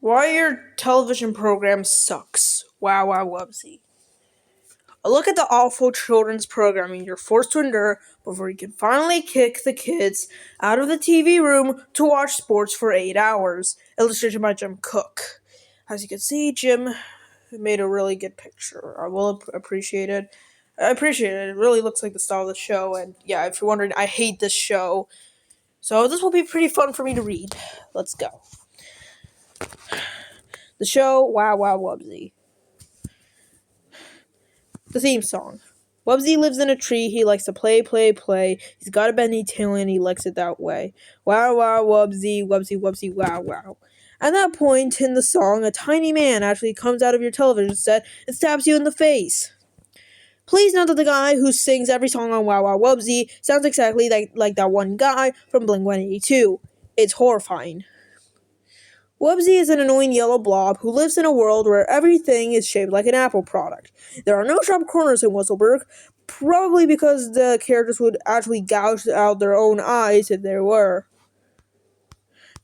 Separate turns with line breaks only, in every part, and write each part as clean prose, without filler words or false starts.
Why your television program sucks. Wow, wow, wubsy. A look at the awful children's programming you're forced to endure before you can finally kick the kids out of the TV room to watch sports for 8 hours. Illustrated by Jim Cook. As you can see, Jim made a really good picture. I will appreciate it. I appreciate it. It really looks like the style of the show. And yeah, if you're wondering, I hate this show. So this will be pretty fun for me to read. Let's go. The show, Wow Wow Wubsy. The theme song. Wubsy lives in a tree, he likes to play, play, play. He's got a bendy tail and he likes it that way. Wow, wow, Wubsy, Wubsy, Wubsy, wow, wow. At that point in the song, a tiny man actually comes out of your television set and stabs you in the face. Please note that the guy who sings every song on Wow Wow Wubsy sounds exactly like that one guy from Blink-182. It's horrifying. Wubsy is an annoying yellow blob who lives in a world where everything is shaped like an Apple product. There are no sharp corners in Wuzzleberg, probably because the characters would actually gouge out their own eyes if there were.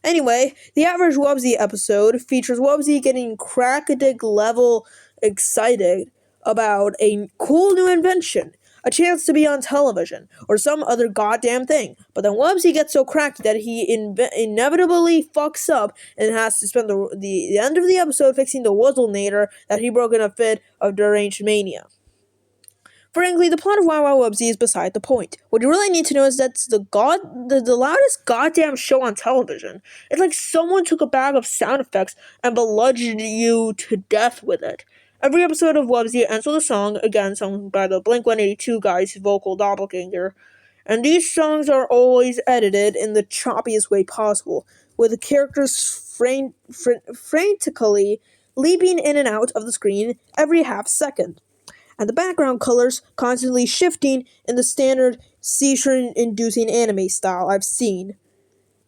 Anyway, the average Wubsy episode features Wubsy getting crack-a-dick level excited about a cool new invention, a chance to be on television, or some other goddamn thing. But then Wubsy gets so cracked that he inevitably fucks up and has to spend the end of the episode fixing the Wuzzlenator that he broke in a fit of deranged mania. Frankly, the plot of Wow Wow Wubsy is beside the point. What you really need to know is that it's the loudest goddamn show on television. It's like someone took a bag of sound effects and bludgeoned you to death with it. Every episode of Wubsy ends with a song, again sung by the Blink-182 guy's vocal doppelganger. And these songs are always edited in the choppiest way possible, with the characters frantically leaping in and out of the screen every half second, and the background colors constantly shifting in the standard seizure-inducing anime style I've seen.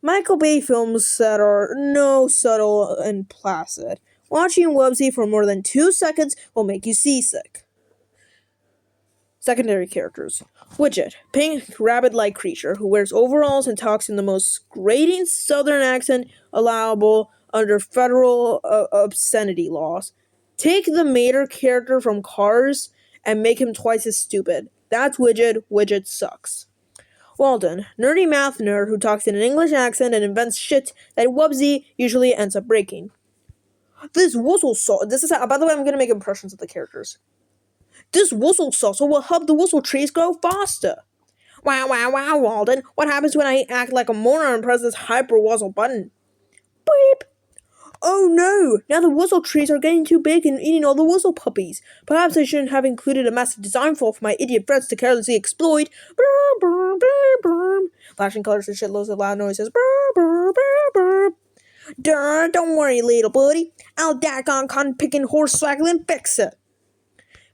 Michael Bay films that are no subtle and placid. Watching Wubsy for more than 2 seconds will make you seasick. Secondary characters. Widget, pink rabbit-like creature who wears overalls and talks in the most grating southern accent allowable under federal obscenity laws. Take the Mater character from Cars and make him twice as stupid. That's Widget. Widget sucks. Walden, nerdy math nerd who talks in an English accent and invents shit that Wubsy usually ends up breaking. This Wuzzle Sauce. By the way, I'm gonna make impressions of the characters. This Wuzzle Saucer will help the Wuzzle trees grow faster. Wow, wow, wow, Walden. What happens when I act like a moron and press this hyper Wuzzle button? Beep. Oh no! Now the Wuzzle trees are getting too big and eating all the Wuzzle puppies. Perhaps I shouldn't have included a massive design flaw for my idiot friends to carelessly exploit. Brr, brr, brr, brr. Flashing colors and shitloads of loud noises. Brr, brr, brr, brr. Duh, don't worry, little buddy. I'll daggone cotton picking horse swaggling fix it.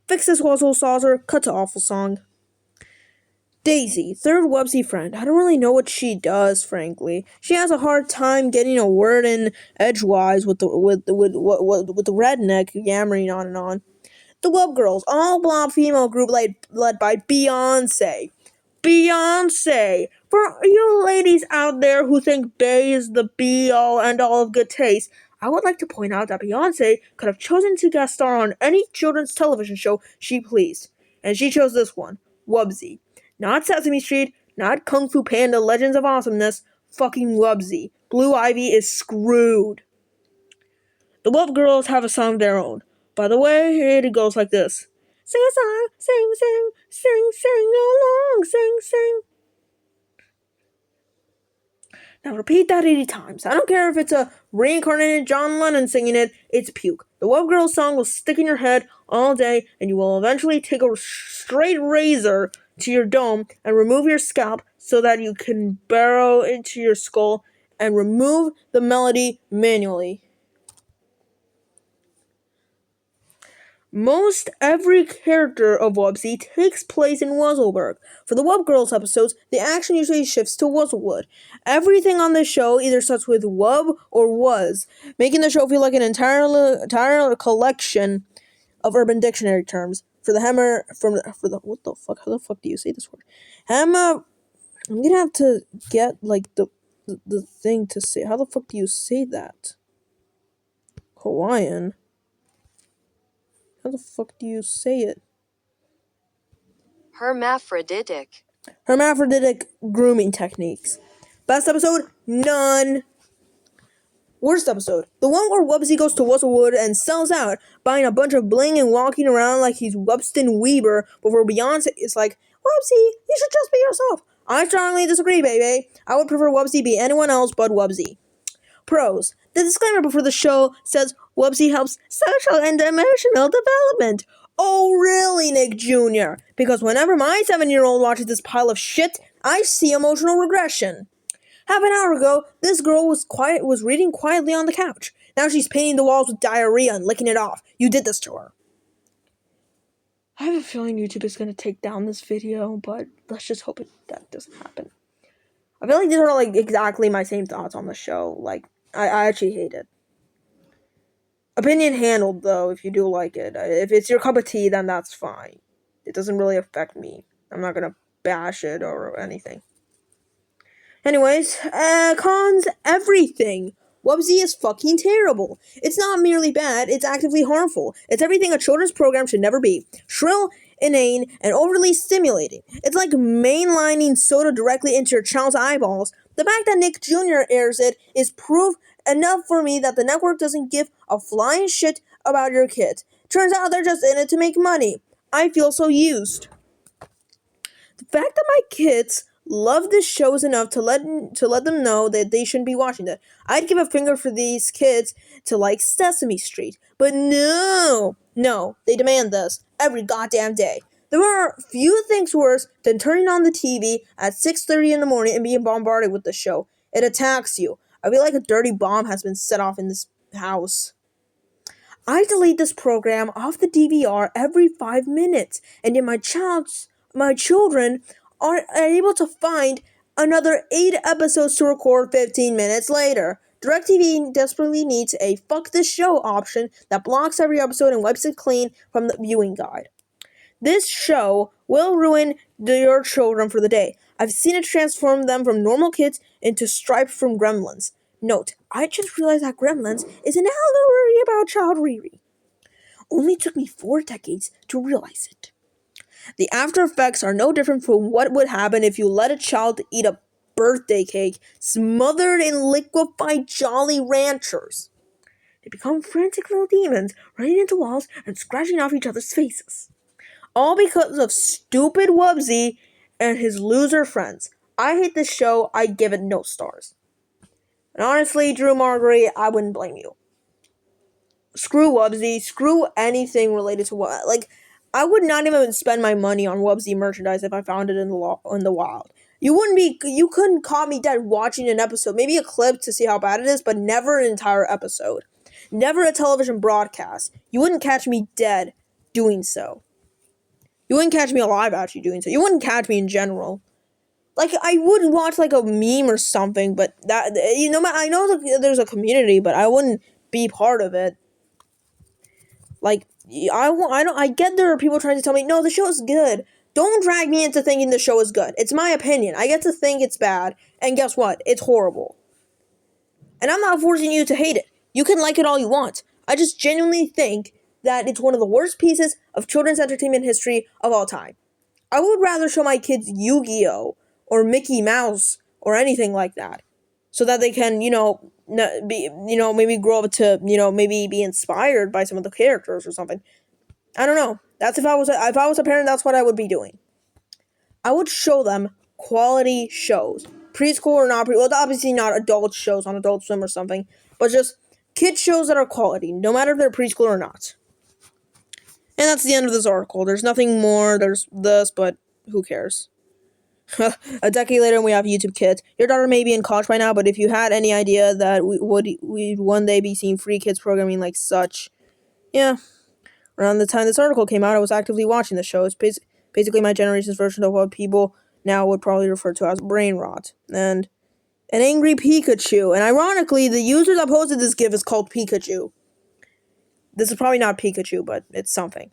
Fix this Wuzzle saucer. Cut to awful song. Daisy, third Wubsy friend. I don't really know what she does, frankly. She has a hard time getting a word in edgewise with the redneck yammering on and on. The Wub Girls, all blob female group led by Beyonce. Beyonce! For you ladies out there who think Bey is the be-all and all of good taste, I would like to point out that Beyonce could have chosen to guest star on any children's television show she pleased. And she chose this one, Wubsy. Not Sesame Street, not Kung Fu Panda Legends of Awesomeness, fucking Wubsy. Blue Ivy is screwed. The Wub Girls have a song of their own. By the way, it goes like this. Sing a song, sing, sing, sing, sing along, sing, sing. Now repeat that 80 times. I don't care if it's a reincarnated John Lennon singing it, it's puke. The Wub Girls song will stick in your head all day, and you will eventually take a straight razor to your dome and remove your scalp so that you can burrow into your skull and remove the melody manually. Most every character of Wubsy takes place in Wuzzleberg. For the Wub Girls episodes, the action usually shifts to Wuzzlewood. Everything on this show either starts with Wub or was, making the show feel like an entire collection of Urban Dictionary terms. For the what the fuck? How the fuck do you say this word? I'm gonna have to get like the thing to say. How the fuck do you say that? Hawaiian? How the fuck do you say it?
Hermaphroditic.
Hermaphroditic grooming techniques. Best episode? None. Worst episode? The one where Wubsy goes to Wuzzlewood and sells out, buying a bunch of bling and walking around like he's Webston Weber before Beyonce is like, Wubsy, you should just be yourself. I strongly disagree, baby. I would prefer Wubsy be anyone else but Wubsy. Pros. The disclaimer before the show says Wubsy helps social and emotional development. Oh, really, Nick Jr.? Because whenever my 7-year-old watches this pile of shit, I see emotional regression. Half an hour ago, this girl was reading quietly on the couch. Now she's painting the walls with diarrhea and licking it off. You did this to her. I have a feeling YouTube is going to take down this video, but let's just hope that doesn't happen. I feel like these are like exactly my same thoughts on the show. Like, I actually hate it. Opinion handled, though, if you do like it. If it's your cup of tea, then that's fine. It doesn't really affect me. I'm not going to bash it or anything. Anyways, cons everything. Wubsy is fucking terrible. It's not merely bad, it's actively harmful. It's everything a children's program should never be. Shrill, inane, and overly stimulating. It's like mainlining soda directly into your child's eyeballs. The fact that Nick Jr. airs it is proof enough for me that the network doesn't give a flying shit about your kids. Turns out they're just in it to make money. I feel so used. The fact that my kids love this shows enough to let them know that they shouldn't be watching it. I'd give a finger for these kids to like Sesame Street, but no, they demand this every goddamn day. There are few things worse than turning on the TV at 6:30 in the morning and being bombarded with the show. It attacks you. I feel like a dirty bomb has been set off in this house. I delete this program off the DVR every 5 minutes, and yet my children are able to find another 8 episodes to record 15 minutes later. DirecTV desperately needs a fuck this show option that blocks every episode and wipes it clean from the viewing guide. This show will ruin your children for the day. I've seen it transform them from normal kids into Stripe from Gremlins. Note, I just realized that Gremlins is an allegory about child Riri. Only took me 4 decades to realize it. The after effects are no different from what would happen if you let a child eat a birthday cake smothered in liquefied Jolly Ranchers. They become frantic little demons running into walls and scratching off each other's faces. All because of stupid Wubsy and his loser friends. I hate this show. I give it no stars. And honestly, Drew Marguerite, I wouldn't blame you. Screw Wubsy. Screw anything related to what. Like, I would not even spend my money on Wubsy merchandise if I found it in the wild. You couldn't caught me dead watching an episode. Maybe a clip to see how bad it is, but never an entire episode. Never a television broadcast. You wouldn't catch me dead doing so. You wouldn't catch me alive actually doing so. You wouldn't catch me in general. Like, I would watch like a meme or something, but that, you know, I know there's a community, but I wouldn't be part of it. Like, I get there are people trying to tell me, no, the show is good. Don't drag me into thinking the show is good. It's my opinion. I get to think it's bad, and guess what? It's horrible. And I'm not forcing you to hate it. You can like it all you want. I just genuinely think that it's one of the worst pieces of children's entertainment history of all time. I would rather show my kids Yu-Gi-Oh! Or Mickey Mouse or anything like that, so that they can, maybe grow up to, maybe be inspired by some of the characters or something. I don't know. That's if I was a parent, that's what I would be doing. I would show them quality shows, preschool or not. Well, obviously not adult shows on Adult Swim or something, but just kid shows that are quality, no matter if they're preschool or not. And that's the end of this article. There's nothing more. There's this, but who cares? A decade later, and we have YouTube Kids. Your daughter may be in college by now, but if you had any idea that we'd one day be seeing free kids programming like such, yeah. Around the time this article came out, I was actively watching the show. It's basically my generation's version of what people now would probably refer to as brain rot. And an angry Pikachu. And ironically, the user that posted this GIF is called Pikachu. This is probably not Pikachu, but it's something.